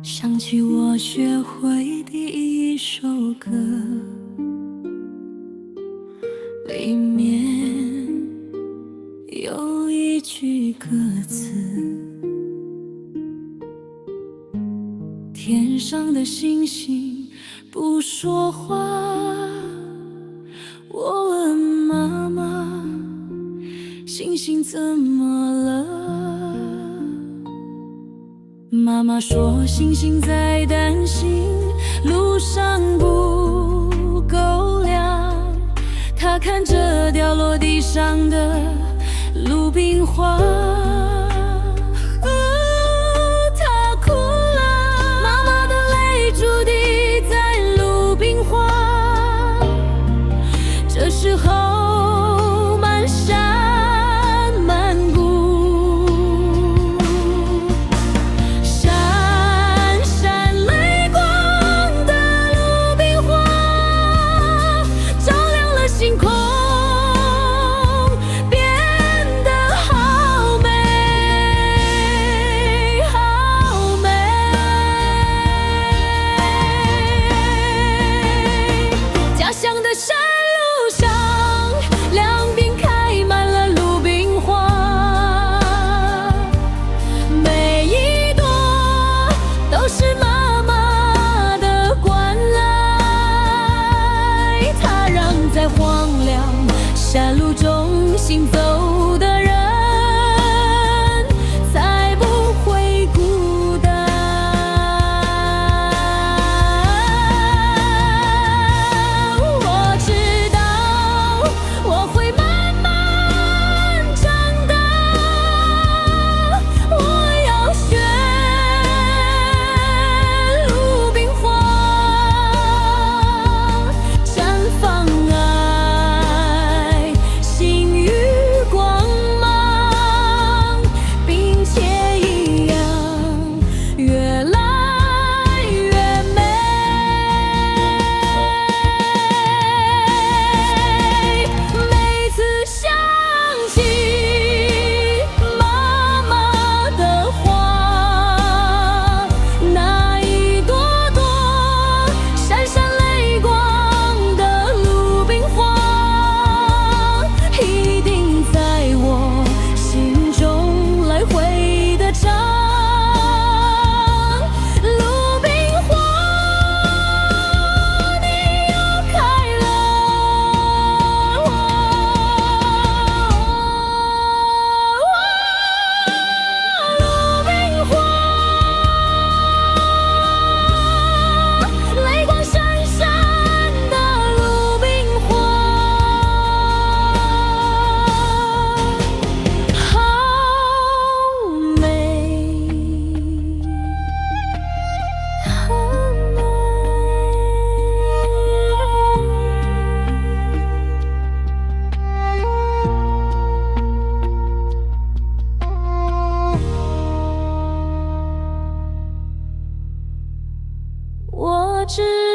想起我学会第一首歌，里面有一句歌词：天上的星星不说话。我问妈妈，星星怎么了？妈妈说星星在担心路上不够亮，她看着掉落地上的鲁冰花，她哭了，妈妈的泪珠滴在鲁冰花，这时候满山满谷，闪闪泪光的鲁冰花，照亮了星空，变得好美好美。家乡的山路上，两边开满了鲁冰花，每一朵都是妈妈的关爱，它让在荒凉山路中行走的人才不会孤单。我知道我会慢慢长大，我要学鲁冰花，绽放爱心与光芒，并且一样越来越美。每次想起妈妈的话，那一朵朵闪闪泪光的鲁冰花，一定在我心中来回的唱。鲁冰花，你又开了，鲁冰花，泪光闪闪的鲁冰花，好美，好美。我知